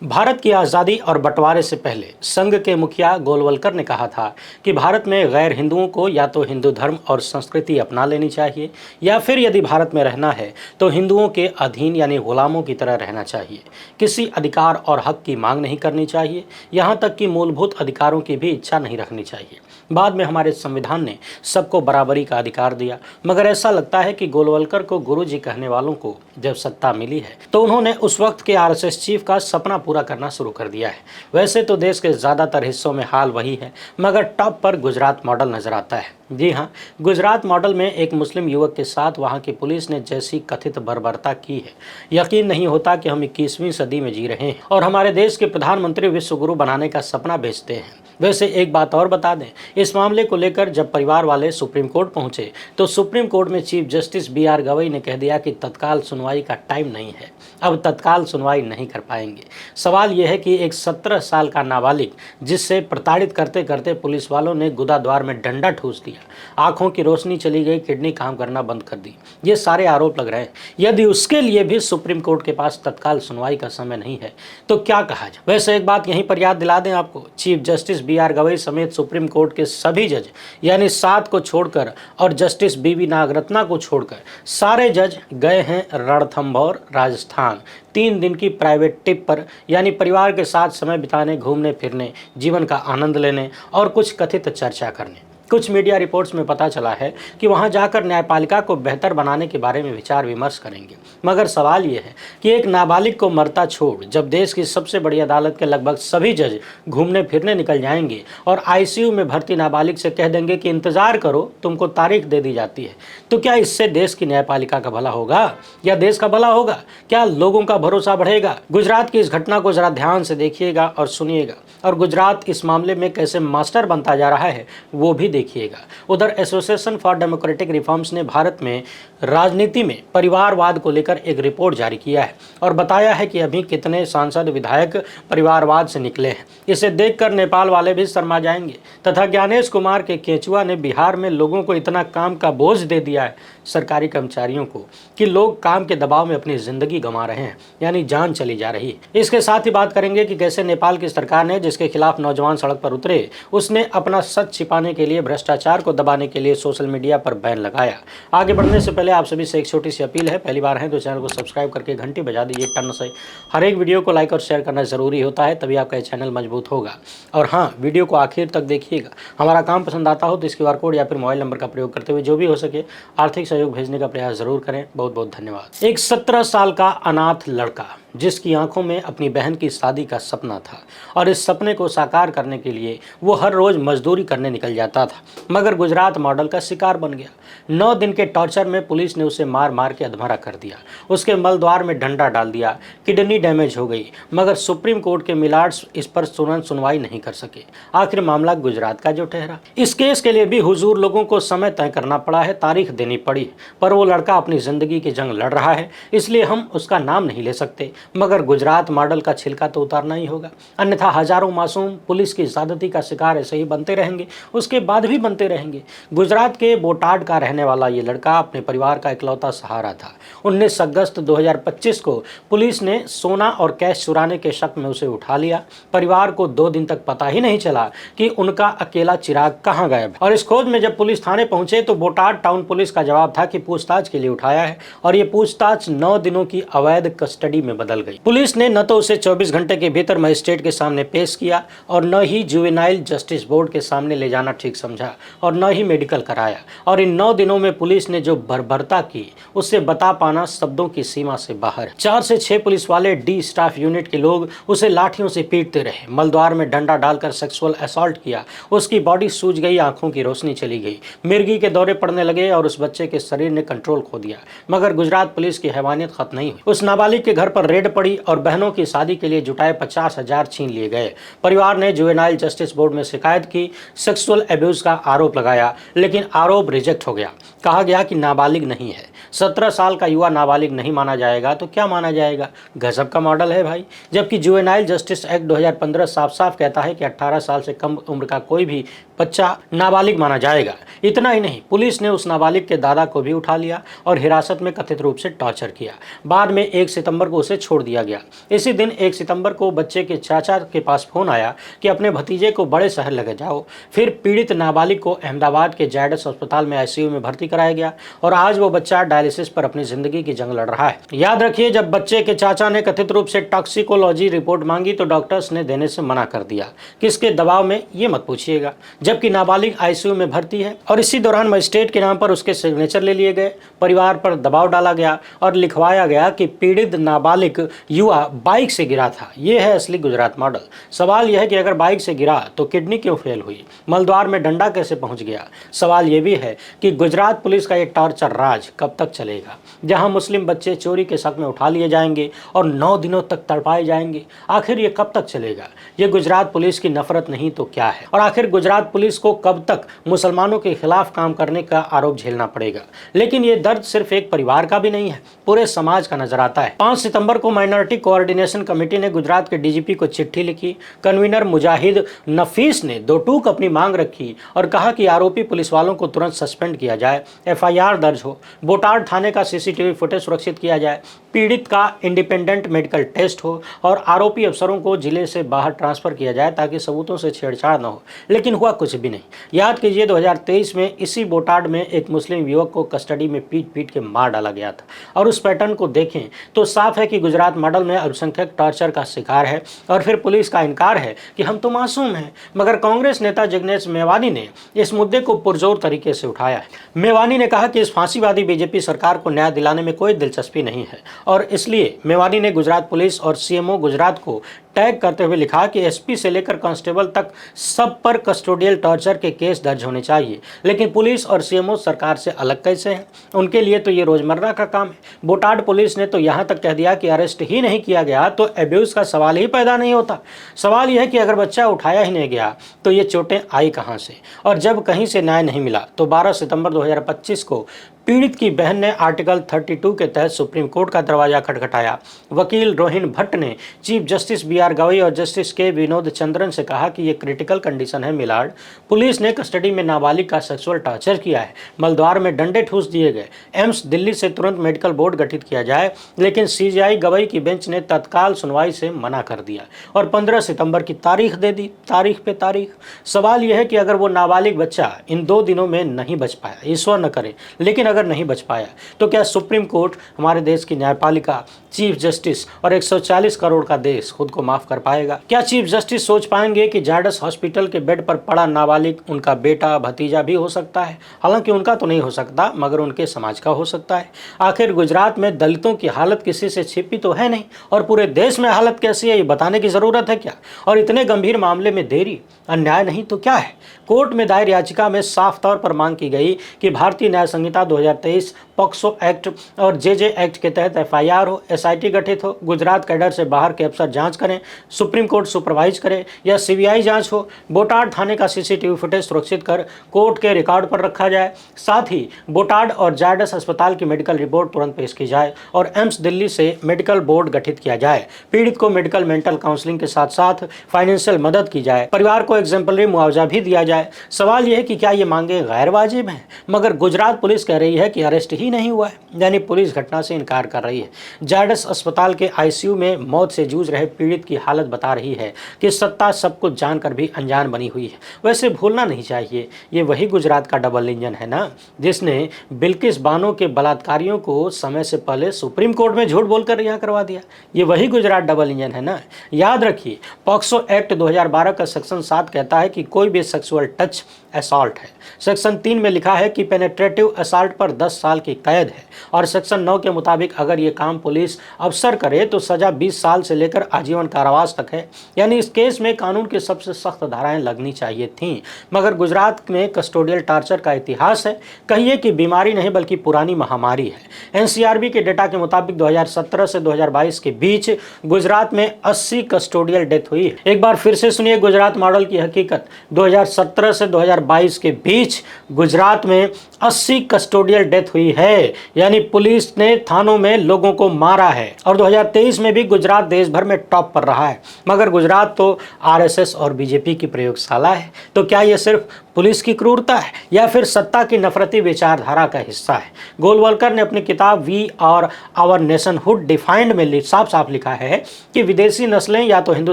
भारत की आज़ादी और बंटवारे से पहले संघ के मुखिया गोलवलकर ने कहा था कि भारत में गैर हिंदुओं को या तो हिंदू धर्म और संस्कृति अपना लेनी चाहिए या फिर यदि भारत में रहना है तो हिंदुओं के अधीन यानी गुलामों की तरह रहना चाहिए। किसी अधिकार और हक की मांग नहीं करनी चाहिए, यहाँ तक कि मूलभूत अधिकारों की भी इच्छा नहीं रखनी चाहिए। बाद में हमारे संविधान ने सबको बराबरी का अधिकार दिया, मगर ऐसा लगता है कि गोलवलकर को गुरुजी कहने वालों को जब सत्ता मिली है तो उन्होंने उस वक्त के आरएसएस चीफ का सपना पूरा करना शुरू कर दिया है। वैसे तो देश के ज़्यादातर हिस्सों में हाल वही है, मगर टॉप पर गुजरात मॉडल नजर आता है। जी हाँ, गुजरात मॉडल में एक मुस्लिम युवक के साथ वहाँ की पुलिस ने जैसी कथित बर्बरता की है, यकीन नहीं होता कि हम 21वीं सदी में जी रहे हैं और हमारे देश के प्रधानमंत्री विश्व गुरु बनाने का सपना बेचते हैं। वैसे एक बात और बता दें, इस मामले को लेकर जब परिवार वाले सुप्रीम कोर्ट पहुंचे तो सुप्रीम कोर्ट में चीफ जस्टिस बी.आर. गवई ने कह दिया कि तत्काल सुनवाई का टाइम नहीं है, अब तत्काल सुनवाई नहीं कर पाएंगे। सवाल यह है कि एक 17 साल का नाबालिग जिससे प्रताड़ित करते करते पुलिस वालों ने गुदाद्वार में डंडा ठूस दिया, आंखों की रोशनी चली गई, किडनी काम करना बंद कर दी, ये सारे आरोप लग रहे हैं। यदि उसके लिए भी सुप्रीम कोर्ट के पास तत्काल सुनवाई का समय नहीं है तो क्या कहा जाए। वैसे एक बात यहीं पर याद दिला दें आपको, चीफ जस्टिस बी.आर. गवई समेत सुप्रीम कोर्ट के सभी जज यानी 7 को छोड़कर और जस्टिस बी.वी. नागरत्ना को छोड़कर सारे जज गए हैं रणथंभौर राजस्थान 3 दिन की प्राइवेट ट्रिप पर, यानी परिवार के साथ समय बिताने, घूमने फिरने, जीवन का आनंद लेने और कुछ कथित चर्चा करने। कुछ मीडिया रिपोर्ट्स में पता चला है कि वहां जाकर न्यायपालिका को बेहतर बनाने के बारे में विचार विमर्श करेंगे। मगर सवाल यह है कि एक नाबालिग को मरता छोड़ जब देश की सबसे बड़ी अदालत के लगभग सभी जज घूमने फिरने निकल जाएंगे और आईसीयू में भर्ती नाबालिग से कह देंगे कि इंतजार करो, तुमको तारीख दे दी जाती है, तो क्या इससे देश की न्यायपालिका का भला होगा या देश का भला होगा? क्या लोगों का भरोसा बढ़ेगा? गुजरात की इस घटना को जरा ध्यान से देखिएगा और सुनिएगा, और गुजरात इस मामले में कैसे मास्टर बनता जा रहा है वो भी देखिएगा। उधर एसोसिएशन फॉर डेमोक्रेटिक रिफॉर्म्स ने भारत में राजनीति में परिवारवाद को लेकर एक रिपोर्ट जारी किया है और बताया है कि अभी कितने सांसद विधायक परिवारवाद से निकले हैं। इसे देखकर नेपाल वाले भी शर्मा जाएंगे। तथा ज्ञानेश कुमार के केंचुआ ने बिहार में लोगों को इतना काम का बोझ दे दिया है, सरकारी कर्मचारियों को, कि लोग काम के दबाव में अपनी जिंदगी गंवा रहे हैं, यानी जान चली जा रही है। इसके साथ ही बात करेंगे कि कैसे नेपाल की सरकार ने, जिसके खिलाफ नौजवान सड़क पर उतरे, उसने अपना सच छिपाने के लिए, भ्रष्टाचार को दबाने के लिए सोशल मीडिया पर बैन लगाया। आगे बढ़ने से पहले आप सभी से एक छोटी सी अपील है, पहली बार है तो चैनल को सब्सक्राइब करके घंटी बजा दीजिए टन से। हर एक वीडियो को लाइक और शेयर करना जरूरी होता है, तभी आपका चैनल मजबूत होगा। और हाँ, वीडियो को आखिर तक देखिएगा। हमारा काम पसंद आता हो तो इस QR कोड या फिर मोबाइल नंबर का प्रयोग करते हुए जो भी हो सके आर्थिक सहयोग भेजने का प्रयास जरूर करें। बहुत बहुत धन्यवाद। एक 17 साल का अनाथ लड़का जिसकी आंखों में अपनी बहन की शादी का सपना था और इस सपने को साकार करने के लिए वो हर रोज मजदूरी करने निकल जाता था, मगर गुजरात मॉडल का शिकार बन गया। 9 दिन के टॉर्चर में पुलिस ने उसे मार मार के अधमरा कर दिया, उसके मलद्वार में डंडा डाल दिया, किडनी डैमेज हो गई, मगर सुप्रीम कोर्ट के मिलार्ड्स इस पर तुरंत सुनवाई नहीं कर सके। आखिर मामला गुजरात का जो ठहरा। इस केस के लिए भी हुजूर लोगों को समय तय करना पड़ा है, तारीख देनी पड़ी, पर वो लड़का अपनी जिंदगी की जंग लड़ रहा है, इसलिए हम उसका नाम नहीं ले सकते, मगर गुजरात मॉडल का छिलका तो उतारना ही होगा, अन्यथा हजारों मासूम पुलिस की ज्यादती का शिकार ऐसे ही बनते रहेंगे, उसके बाद भी बनते रहेंगे। गुजरात के बोटाड का रहने वाला ये लड़का अपने परिवार का इकलौता सहारा था। 19 अगस्त 2025 को पुलिस ने सोना और कैश चुराने के शक में उसे उठा लिया। परिवार को 2 दिन तक पता ही नहीं चला कि उनका अकेला चिराग कहाँ गायब। और इस खोज में जब पुलिस थाने पहुंचे तो बोटाड टाउन पुलिस का जवाब था कि पूछताछ के लिए उठाया है, और ये पूछताछ 9 दिनों की अवैध कस्टडी में बदल गई। पुलिस ने न तो उसे 24 घंटे के भीतर मजिस्ट्रेट के सामने पेश किया और न ही जुवेनाइल जस्टिस बोर्ड के सामने ले जाना ठीक समझा और न ही मेडिकल कराया। और इन 9 दिनों में पुलिस ने जो बर्बरता की उससे बता पाना शब्दों की सीमा से बाहर है। 4 से 6 पुलिस वाले डी स्टाफ यूनिट के लोग उसे लाठियों से पीटते रहे, मलद्वार में डंडा डालकर सेक्सुअल असॉल्ट किया, उसकी बॉडी सूज गई, आंखों की रोशनी चली गई, मिर्गी के दौरे पड़ने लगे और उस बच्चे के शरीर ने कंट्रोल खो दिया। मगर गुजरात पुलिस की हैवानियत खत्म नहीं हुई। उस नाबालिग के घर पर रेड पड़ी और बहनों की शादी के लिए जुटाए 50,000 छीन लिए गए। परिवार ने जुवेनाइल जस्टिस बोर्ड में शिकायत की, सेक्सुअल अब्यूज का आरोप लगाया, लेकिन आरोप रिजेक्ट हो गया। कहा गया कि नाबालिग नहीं है। 17 साल का युवा नाबालिग नहीं माना जाएगा तो क्या माना जाएगा? गजब का मॉडल है भाई। जबकि जुवेनाइल जस्टिस एक्ट 2015 साफ साफ कहता है कि 18 साल से कम उम्र का कोई भी बच्चा नाबालिग माना जाएगा। इतना ही नहीं, पुलिस ने उस नाबालिग के दादा को भी उठा लिया और हिरासत में कथित रूप से टॉर्चर किया। बाद में 1 सितंबर को उसे छोड़ छोड़ दिया गया। इसी दिन 1 सितंबर को बच्चे के चाचा के पास फोन आया कि अपने भतीजे को बड़े शहर लेकर जाओ। फिर पीड़ित नाबालिग को अहमदाबाद के जायडस अस्पताल में आईसीयू में भर्ती कराया गया और आज वो बच्चा डायलिसिस पर अपनी जिंदगी की जंग लड़ रहा है। याद रखिए, जब बच्चे के चाचा ने कथित रूप से टॉक्सिकोलॉजी रिपोर्ट मांगी तो डॉक्टर्स ने देने से मना कर दिया। किसके दबाव में, ये मत पूछिएगा। जबकि नाबालिग आईसीयू में भर्ती है और इसी दौरान मजिस्ट्रेट के नाम पर उसके सिग्नेचर ले लिए गए। परिवार पर दबाव डाला गया और लिखवाया गया कि पीड़ित नाबालिग युवा बाइक से गिरा था। यह है असली गुजरात मॉडल। सवाल यह है कि अगर बाइक से गिरा तो किडनी क्यों फेल हुई, मलद्वार में डंडा कैसे पहुंच गया। सवाल यह भी है कि गुजरात पुलिस का ये टॉर्चर राज कब तक चलेगा, जहां मुस्लिम बच्चे चोरी के शक में उठा लिए जाएंगे और 9 दिनों तक तड़पाए जाएंगे। आखिर ये कब तक चलेगा। ये गुजरात पुलिस की नफरत नहीं तो क्या है। और आखिर गुजरात पुलिस को कब तक मुसलमानों के खिलाफ काम करने का आरोप झेलना पड़ेगा। लेकिन ये दर्द सिर्फ एक परिवार का भी नहीं है, पूरे समाज का नजर आता है। 5 सितंबर को माइनॉरिटी कोऑर्डिनेशन कमेटी ने गुजरात के डीजीपी को चिट्ठी लिखी। कन्वीनर मुजाहिद नफीस ने 2 टूक अपनी मांग रखी और कहा कि आरोपी पुलिस वालों को तुरंत सस्पेंड किया जाए, एफआईआर दर्ज हो, बोटाड थाने का सीसीटीवी फुटेज सुरक्षित किया जाए, पीड़ित का इंडिपेंडेंट मेडिकल टेस्ट हो और आरोपी अफसरों को जिले से बाहर ट्रांसफर किया जाए ताकि सबूतों से छेड़छाड़ न हो। लेकिन हुआ कुछ भी नहीं। याद कीजिए, 2023 में इसी बोटाड में एक मुस्लिम युवक को कस्टडी में पीट के मार डाला गया था। और उस पैटर्न को देखें तो साफ है कि गुजरात मॉडल में अल्पसंख्यक टॉर्चर का शिकार है और फिर पुलिस का इनकार है कि हम तो मासूम हैं। मगर कांग्रेस नेता जिग्नेश मेवानी ने इस मुद्दे को पुरजोर तरीके से उठाया है। मेवानी ने कहा कि इस फांसीवादी बीजेपी सरकार को न्याय दिलाने में कोई दिलचस्पी नहीं है और इसलिए मेवानी ने गुजरात पुलिस और सीएमओ गुजरात को टैग करते हुए लिखा कि एसपी से लेकर कांस्टेबल तक सब पर कस्टोडियल टॉर्चर के केस दर्ज होने चाहिए। लेकिन पुलिस और सीएमओ सरकार से अलग कैसे हैं? उनके लिए तो ये रोजमर्रा का काम है। बोटाड पुलिस ने तो यहाँ तक कह दिया कि अरेस्ट ही नहीं किया गया तो एब्यूज का सवाल ही पैदा नहीं होता। सवाल यह है कि अगर बच्चा उठाया ही नहीं गया तो ये चोटें आई कहाँ से। और जब कहीं से न्याय नहीं मिला तो 12 सितंबर 2025 को पीड़ित की बहन ने आर्टिकल 32 के तहत सुप्रीम कोर्ट का दरवाजा खटखटाया। वकील रोहिन भट्ट ने चीफ जस्टिस बीआर गवई और जस्टिस के विनोद चंद्रन से कहा कि यह क्रिटिकल कंडीशन है मिलाड। पुलिस ने कस्टडी में नाबालिग का सेक्सुअल टॉर्चर किया है, मलद्वार में डंडे ठूस दिए गए। एम्स दिल्ली से तुरंत मेडिकल बोर्ड गठित किया जाए, लेकिन सीजीआई गवई की बेंच ने तत्काल सुनवाई से मना कर दिया और 15 सितंबर की तारीख दे दी, तारीख पे तारीख। सवाल यह है कि अगर वो नाबालिग बच्चा इन 2 दिनों में नहीं बच पाया, ईश्वर न करे, लेकिन अगर नहीं बच पाया तो क्या सुप्रीम कोर्ट, हमारे देश की न्यायपालिका, चीफ जस्टिस और 140 करोड़ का देश खुद को माफ कर पाएगा? क्या चीफ जस्टिस सोच पाएंगे कि जायडस हॉस्पिटल के बेड पर पड़ा नाबालिग उनका बेटा भतीजा भी हो सकता है? हालांकि उनका तो नहीं हो सकता, मगर उनके समाज का हो सकता है। आखिर गुजरात में दलितों की हालत किसी से छिपी तो है नहीं और पूरे देश में हालत कैसी है ये बताने की जरूरत है क्या? और इतने गंभीर मामले में देरी, अन्याय नहीं तो क्या है? कोर्ट में दायर याचिका में साफ तौर पर मांग की गई कि भारतीय न्याय संहिता 2023, पॉक्सो एक्ट और जेजे एक्ट के तहत एफआईआर हो, एसआईटी गठित हो, गुजरात कैडर से बाहर के अफसर जांच करें, सुप्रीम कोर्ट सुपरवाइज करे या सीबीआई जांच हो, बोटाड थाने का सीसीटीवी फुटेज सुरक्षित कर कोर्ट के रिकॉर्ड पर रखा जाए। साथ ही बोटाड और जायडस अस्पताल की मेडिकल रिपोर्ट तुरंत पेश की जाए और एम्स दिल्ली से मेडिकल बोर्ड गठित किया जाए। पीड़ित को मेडिकल मेंटल काउंसलिंग के साथ साथ फाइनेंशियल मदद की जाए, परिवार को एग्जाम्पलरी मुआवजा भी दिया जाए। सवाल यह है कि क्या ये मांगे गैर वाजिब हैं? मगर गुजरात पुलिस कह रही है कि अरेस्ट ही नहीं हुआ है, यानी पुलिस घटना से इनकार कर रही है। जायडस अस्पताल के आईसीयू में मौत से जूझ रहे पीड़ित की हालत बता रही है कि सत्ता सब कुछ जानकर भी अनजान बनी हुई है। वैसे भूलना नहीं चाहिए, ये वही गुजरात का डबल इंजन है ना, जिसने बिल्किस बानो के बलात्कारियों को समय से पहले सुप्रीम कोर्ट में झूठ बोलकर रिहा करवा दिया। ये वही गुजरात डबल इंजन है ना। याद रखिए, पॉक्सो एक्ट 2012 का सेक्शन 7 कहता है कि कोई भी सेक्सुअल टच असॉल्ट है। सेक्शन 3 में लिखा है कि पेनेट्रेटिव असॉल्ट पर 10 साल की कैद है और सेक्शन 9 के मुताबिक अगर ये काम पुलिस अफसर करे तो सजा 20 साल से लेकर आजीवन कारावास तक है। यानी इस केस में कानून की सबसे सख्त धाराएं लगनी चाहिए थीं। मगर गुजरात में कस्टोडियल टॉर्चर का इतिहास है, कहिए कि बीमारी नहीं बल्कि पुरानी महामारी है। एनसीआरबी के डेटा के मुताबिक 2017 से 2022 के बीच गुजरात में 80 कस्टोडियल डेथ हुई है। एक बार फिर से सुनिए गुजरात मॉडल की हकीकत। 2017 से 2022 के बीच गुजरात में 80 कस्टोडियल डेथ हुई है। है, यानी पुलिस ने थानों में लोगों को मारा है। और 2023 में भी गुजरात देश भर में टॉप पर रहा है। मगर गुजरात तो आरएसएस और बीजेपी की प्रयोगशाला है। तो क्या यह सिर्फ पुलिस की क्रूरता है या फिर सत्ता की नफरती विचारधारा का हिस्सा है? गोलवलकर ने अपनी किताब वी और आवर नेशनहुड डिफाइंड में साफ साफ लिखा है कि विदेशी नस्लें या तो हिंदू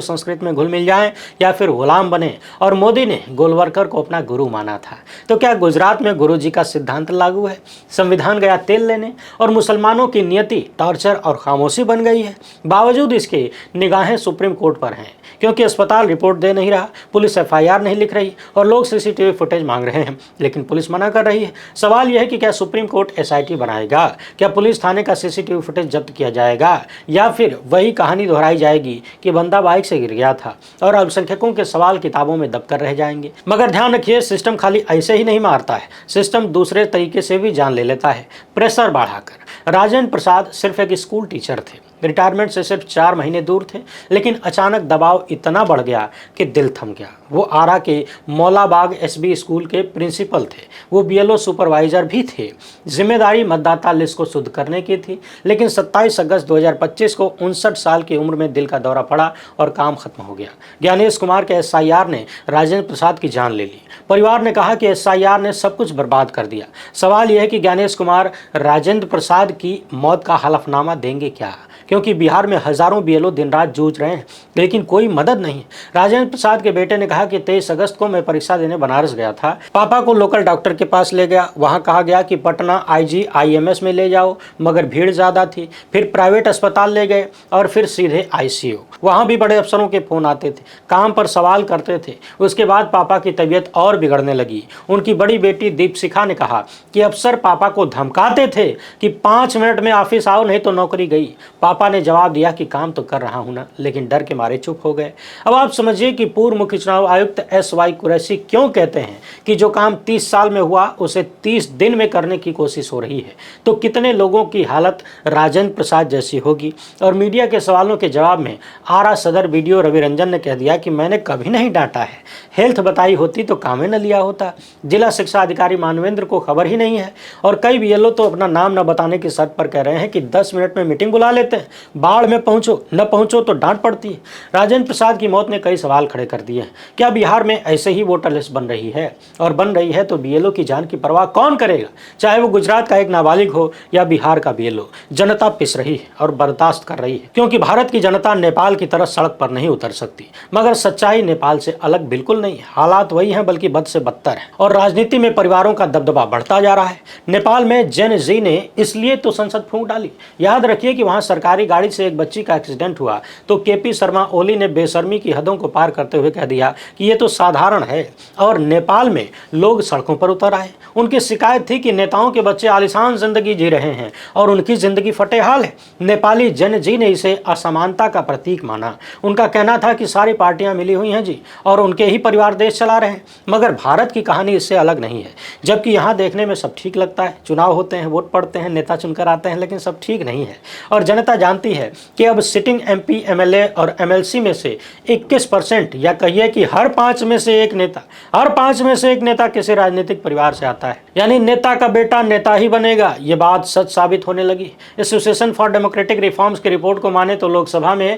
संस्कृति में घुल मिल जाएं या फिर गुलाम बने। और मोदी ने गोलवलकर को अपना गुरु माना था। तो क्या गुजरात में गुरु जी का सिद्धांत लागू है? संविधान गया तेल लेने और मुसलमानों की नियति टॉर्चर और खामोशी बन गई है। बावजूद इसके निगाहें सुप्रीम कोर्ट पर हैं, क्योंकि अस्पताल रिपोर्ट दे नहीं रहा, पुलिस एफआईआर नहीं लिख रही और लोग सीसीटीवी फुटेज मांग रहे हैं, लेकिन पुलिस मना कर रही है। सवाल यह है कि क्या सुप्रीम कोर्ट एसआईटी बनाएगा? क्या पुलिस थाने का सीसीटीवी फुटेज जब्त किया जाएगा? या फिर वही कहानी दोहराई जाएगी कि बंदा बाइक से गिर गया था और अल्पसंख्यकों के सवाल किताबों में दबकर रह जाएंगे? मगर ध्यान रखिए, सिस्टम खाली ऐसे ही नहीं मारता है, सिस्टम दूसरे तरीके से भी जान ले लेता है, प्रेशर बढ़ाकर। राजेंद्र प्रसाद सिर्फ एक स्कूल टीचर थे, रिटायरमेंट से सिर्फ 4 महीने दूर थे, लेकिन अचानक दबाव इतना बढ़ गया कि दिल थम गया। वो आरा के मौलाबाग एसबी स्कूल के प्रिंसिपल थे, वो बीएलओ सुपरवाइजर भी थे। जिम्मेदारी मतदाता लिस्ट को शुद्ध करने की थी, लेकिन 27 अगस्त 2025 को 59 साल की उम्र में दिल का दौरा पड़ा और काम खत्म हो गया। ज्ञानेश कुमार के एसआईआर ने राजेंद्र प्रसाद की जान ले ली। परिवार ने कहा कि एसआईआर ने सब कुछ बर्बाद कर दिया। सवाल यह है कि ज्ञानेश कुमार राजेंद्र प्रसाद की मौत का हलफनामा देंगे क्या? क्योंकि बिहार में हजारों बीएलओ दिन रात जूझ रहे हैं, लेकिन कोई मदद नहीं। राजेंद्र प्रसाद के बेटे ने कहा कि 23 अगस्त को मैं परीक्षा देने बनारस गया था, पापा को लोकल डॉक्टर के पास ले गया, वहां कहा गया कि पटना आईजीआईएमएस में ले जाओ, मगर भीड़ ज्यादा थी। फिर प्राइवेट अस्पताल ले गए और फिर सीधे आईसीयू। वहां भी बड़े अफसरों के फोन आते थे, काम पर सवाल करते थे। उसके बाद पापा की तबीयत और बिगड़ने लगी। उनकी बड़ी बेटी दीपशिखा ने कहा कि अफसर पापा को धमकाते थे कि 5 मिनट में ऑफिस आओ नहीं तो नौकरी गई। पापा ने जवाब दिया कि काम तो कर रहा हूं ना, लेकिन डर के मारे चुप हो गए। अब आप समझिए कि पूर्व मुख्य चुनाव आयुक्त एसवाई कुरैशी क्यों कहते हैं कि जो काम 30 साल में हुआ उसे 30 दिन में करने की कोशिश हो रही है। तो कितने लोगों की हालत राजेंद्र प्रसाद जैसी होगी? और मीडिया के सवालों के जवाब में आरा सदर वीडियो रवि रंजन ने कह दिया कि मैंने कभी नहीं डांटा है, हेल्थ बताई होती तो काम न लिया होता। जिला शिक्षा अधिकारी मानवेंद्र को खबर ही नहीं है। और कई बीएलओ तो अपना नाम न बताने की शर्त पर कह रहे हैं कि 10 मिनट में मीटिंग बुला लेते हैं, बाढ़ में पहुंचो न पहुंचो तो डांट पड़ती है। राजेंद्र प्रसाद की मौत ने कई सवाल खड़े कर दिए हैं। क्या बिहार में ऐसे ही वोटर लिस्ट बन रही है? और बन रही है तो बीएलओ की जान की परवाह कौन करेगा? चाहे वो गुजरात का एक नाबालिग हो या बिहार का बीएलओ, जनता पिस रही है और बर्दाश्त कर रही है, क्योंकि भारत की जनता नेपाल की तरह सड़क पर नहीं उतर सकती। मगर सच्चाई नेपाल से अलग बिल्कुल नहीं है, हालात वही हैं बल्कि बद से बदतर है। और राजनीति में परिवारों का दबदबा बढ़ता जा रहा है। नेपाल में जेन जी ने इसलिए तो संसद फूंक डाली। याद रखिए कि वहां सरकारी गाड़ी से एक बच्ची का एक्सीडेंट हुआ तो केपी शर्मा ओली ने बेशर्मी की हदों को पार करते हुए कह दिया कि ये तो साधारण है। और नेपाल में लोग सड़कों पर उतर आए। उनकी शिकायत थी कि नेताओं के बच्चे आलीशान जिंदगी जी रहे हैं और उनकी जिंदगी फटेहाल है। नेपाली जेन जी ने इसे असमानता का प्रतीक माना। उनका कहना था कि सारी पार्टियां मिली हुई हैं जी और उनके ही परिवार देश चला रहे हैं। मगर भारत की कहानी इससे अलग नहीं है। जबकि यहाँ देखने में सब ठीक लगता है, चुनाव होते हैं, वोट पड़ते हैं, नेता चुनकर आते हैं, लेकिन सब ठीक नहीं है। और जनता जानती है कि अब सिटिंग एमपी, एमएलए और एमएलसी में से 21% या कहिए कि हर 5 में से एक नेता किसी राजनीतिक परिवार से आता है। यानी नेता का बेटा नेता ही बनेगा, ये बात सच साबित होने लगी। एसोसिएशन फॉर डेमोक्रेटिक रिफॉर्म्स की रिपोर्ट को माने तो लोकसभा में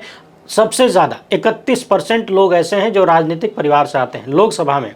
सबसे ज्यादा 31% लोग ऐसे हैं जो राजनीतिक परिवार से आते हैं लोकसभा में,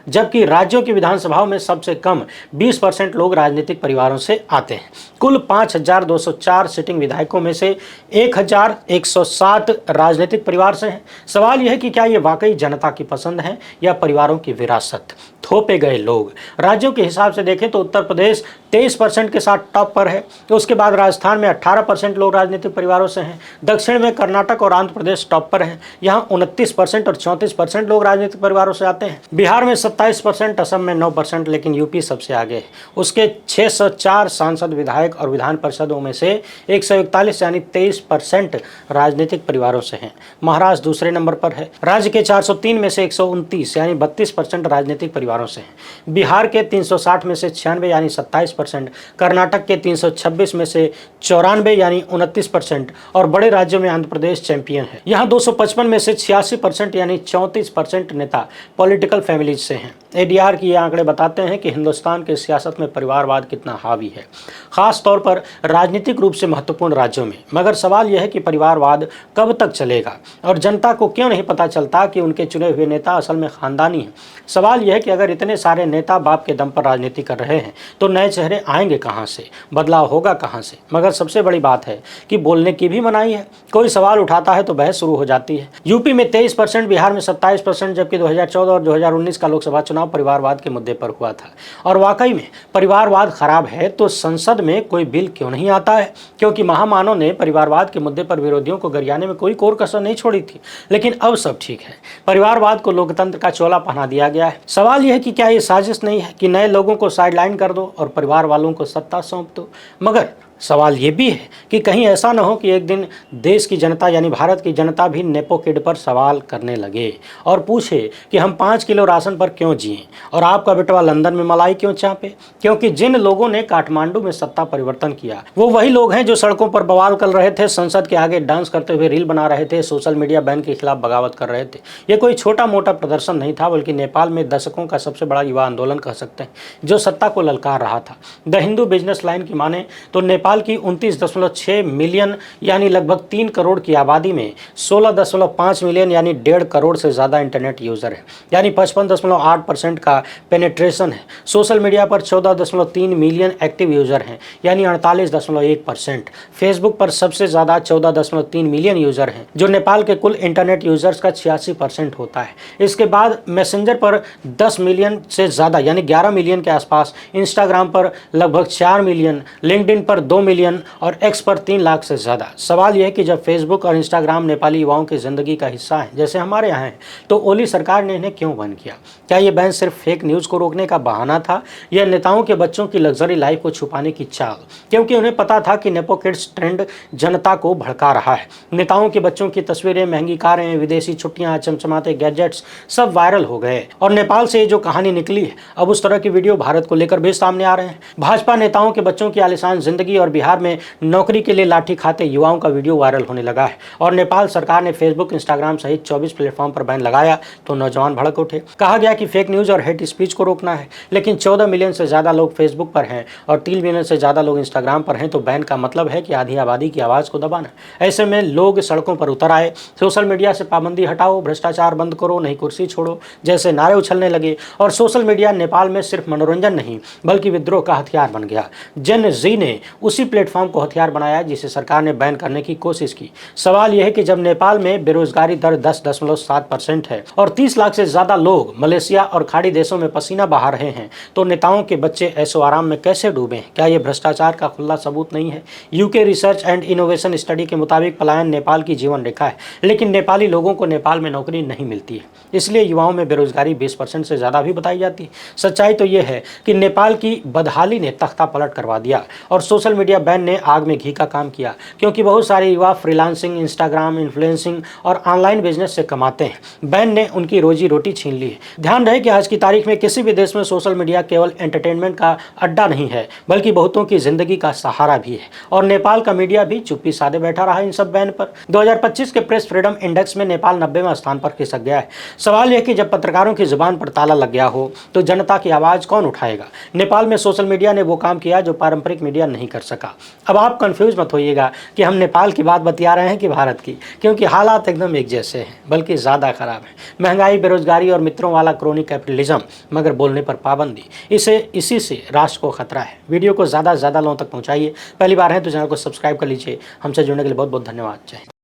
जबकि राज्यों की विधानसभाओं में सबसे कम 20% लोग राजनीतिक परिवारों से आते हैं। कुल 5204 सिटिंग विधायकों में से 1107 राजनीतिक परिवार से हैं। सवाल यह है कि क्या ये वाकई जनता की पसंद है या परिवारों की विरासत, थोपे गए लोग? राज्यों के हिसाब से देखें तो उत्तर प्रदेश 23% के साथ टॉप पर है। तो उसके बाद राजस्थान में 18% लोग राजनीतिक परिवारों से हैं। दक्षिण में कर्नाटक और आंध्र प्रदेश टॉप पर हैं, यहाँ 29% और 34% लोग राजनीतिक परिवारों से आते हैं। बिहार में 27%, असम में 9%, लेकिन यूपी सबसे आगे है। उसके 604 सांसद, विधायक और विधान परिषदों में से 141 यानी 23% राजनीतिक परिवारों से हैं। महाराष्ट्र दूसरे नंबर पर है। राज्य के 403 में से 129 यानी 32% राजनीतिक परिवारों से हैं। बिहार के 360 में से 96 यानी 27%, कर्नाटक के 326 में से 94 यानी 29% और बड़े राज्यों में आंध्र प्रदेश चैंपियन है। यहाँ 255 में से 86% यानी 34% नेता पॉलिटिकल फैमिलीज से हैं। एडीआर की ये आंकड़े बताते हैं कि हिंदुस्तान की सियासत में परिवारवाद कितना हावी है, खास तौर पर राजनीतिक रूप से महत्वपूर्ण राज्यों में। मगर सवाल यह है कि परिवारवाद कब तक चलेगा और जनता को क्यों नहीं पता चलता कि उनके चुने हुए नेता असल में खानदानी हैं। सवाल यह है कि अगर इतने सारे नेता बाप के दम पर राजनीति कर रहे हैं तो नए चेहरे आएंगे कहां से, बदलाव होगा कहां से। मगर सबसे बड़ी बात है कि बोलने की भी मनाही है। कोई सवाल उठाता है तो बहस शुरू हो जाती है। यूपी में 23%, बिहार में 27%, जबकि 2014 और 2019 का लोकसभा चुनाव परिवारवाद के मुद्दे पर हुआ था। और वाकई में परिवारवाद खराब है तो संसद में कोई बिल क्यों नहीं आता है, क्योंकि महामानव ने परिवारवाद के मुद्दे पर विरोधियों को गरियाने में कोई कोर कसर नहीं छोड़ी थी। लेकिन अब सब ठीक है, परिवारवाद को लोकतंत्र का चोला पहना दिया गया है। सवाल यह है कि क्या ये साजिश नहीं है कि नए लोगों को साइडलाइन कर दो और परिवार वालों को सत्ता सौंप दो। मगर सवाल ये भी है कि कहीं ऐसा न हो कि एक दिन देश की जनता यानी भारत की जनता भी नेपो किड पर सवाल करने लगे और पूछे कि हम 5 किलो राशन पर क्यों जिए और आपका बेटवा लंदन में मलाई क्यों चापे। क्योंकि जिन लोगों ने काठमांडू में सत्ता परिवर्तन किया वो वही लोग हैं जो सड़कों पर बवाल कर रहे थे, संसद के आगे डांस करते हुए रील बना रहे थे, सोशल मीडिया बैन के खिलाफ बगावत कर रहे थे। ये कोई छोटा मोटा प्रदर्शन नहीं था, बल्कि नेपाल में दशकों का सबसे बड़ा युवा आंदोलन कह सकते हैं जो सत्ता को ललकार रहा था। द हिंदू बिजनेस लाइन की माने तो नेपाल की 29.6 मिलियन यानी लगभग 3 करोड़ की आबादी में 16.5 मिलियन यानी 1.5 करोड़ से ज़्यादा इंटरनेट यूज़र है, यानी 55.8% का पेनिट्रेशन है। सोशल मीडिया पर 14.3 मिलियन एक्टिव यूज़र हैं, यानी 48.1%। फेसबुक पर सबसे ज़्यादा 14.3 मिलियन यूज़र हैं, जो नेपाल के कुल इंटरनेट यूज़र्स का 86% होता है। इसके बाद मैसेंजर पर 10 मिलियन से ज़्यादा यानी 11 मिलियन के आसपास, इंस्टाग्राम पर लगभग 4 मिलियन, लिंक्डइन पर 2 मिलियन और एक्स पर 3 लाख से ज़्यादा। सवाल यह है कि जब फेसबुक और इंस्टाग्राम नेपाली युवाओं की ज़िंदगी का हिस्सा है जैसे हमारे यहाँ है, तो ओली सरकार ने इन्हें क्यों बैन किया? क्या ये बैन सिर्फ फेक न्यूज़ को रोकने का बहाना था या नेताओं के बच्चों की लग्जरी लाइफ को छुपाने की चाल? क्योंकि उन्हें पता था कि नेपो किड्स ट्रेंड जनता को भड़का रहा है। नेताओं के बच्चों की तस्वीरें, महंगी कारें, विदेशी छुट्टियाँ, चमचमाते गैजेट्स सब वायरल हो गए और नेपाल से जो कहानी निकली है अब उस तरह की वीडियो भारत को लेकर भी सामने आ रहे हैं। भाजपा नेताओं के बच्चों की आलीशान जिंदगी और बिहार में नौकरी के लिए लाठी खाते युवाओं का वीडियो वायरल होने लगा है। और नेपाल सरकार ने फेसबुक, इंस्टाग्राम सहित 24 प्लेटफॉर्म पर बैन लगाया तो नौजवान भड़क उठे। कहा गया कि फेक न्यूज़ और हेट स्पीच को रोकना है, लेकिन 14 मिलियन से ज़्यादा लोग फेसबुक पर हैं और 3 मिलियन से ज़्यादा लोग इंस्टाग्राम पर हैं, तो बैन का मतलब है कि आधी आबादी की आवाज़ को दबाना। ऐसे में लोग सड़कों पर उतर आए, सोशल मीडिया से पाबंदी हटाओ, भ्रष्टाचार बंद करो, नहीं कुर्सी छोड़ो जैसे नारे उछलने लगे। और सोशल मीडिया नेपाल में सिर्फ मनोरंजन नहीं बल्कि विद्रोह का हथियार बन गया। जेन जी ने उसी प्लेटफॉर्म को हथियार बनाया जिसे सरकार ने बैन करने की कोशिश की। सवाल यह है कि जब नेपाल में बेरोजगारी दर 10.7% है और 30 लाख से ज्यादा लोग मलेशिया और खाड़ी देशों में पसीना बहा रहे हैं, तो नेताओं के बच्चे ऐशो आराम में कैसे डूबे? क्या यह भ्रष्टाचार का खुला सबूत नहीं है? UK research and innovation study के मुताबिक पलायन नेपाल की जीवन रेखा है, लेकिन नेपाली लोगों को नेपाल में नौकरी नहीं मिलती है, इसलिए युवाओं में बेरोजगारी 20% से ज्यादा भी बताई जाती है। सच्चाई तो यह है कि नेपाल की बदहाली ने तख्ता पलट करवा दिया और सोशल मीडिया बैन ने आग में घी का काम किया, क्योंकि बहुत सारे युवा फ्रीलांसिंग, इंस्टाग्राम, इन्फ्लुएंसिंग और ऑनलाइन बिजनेस से कमाते हैं। बैन ने उनकी रोजी रोटी छीन ली है। ध्यान रहे कि आज की तारीख में किसी भी देश में सोशल मीडिया केवल एंटरटेनमेंट का अड्डा नहीं है बल्कि बहुतों की जिंदगी का सहारा भी है। और नेपाल का मीडिया भी चुप्पी साधे बैठा रहा इन सब बैन पर। 2025 के प्रेस फ्रीडम इंडेक्स में नेपाल 90वें स्थान पर खिसक गया है। सवाल यह कि जब पत्रकारों की जुबान पर ताला लग गया हो तो जनता की आवाज कौन उठाएगा? नेपाल में सोशल मीडिया ने वो काम किया जो पारंपरिक मीडिया नहीं कर सका। अब आप कंफ्यूज मत होइएगा कि हम नेपाल की बात बतिया रहे हैं कि भारत की, क्योंकि हालात एकदम एक जैसे हैं बल्कि ज़्यादा खराब है। महंगाई, बेरोजगारी और मित्रों वाला क्रोनी कैपिटलिज्म, मगर बोलने पर पाबंदी, इसी से राष्ट्र को खतरा है। वीडियो को ज़्यादा से ज़्यादा लोगों तक पहुँचाइए। पहली बार है तो चैनल को सब्सक्राइब कर लीजिए। हमसे जुड़ने के लिए बहुत बहुत धन्यवाद। जय हिंद।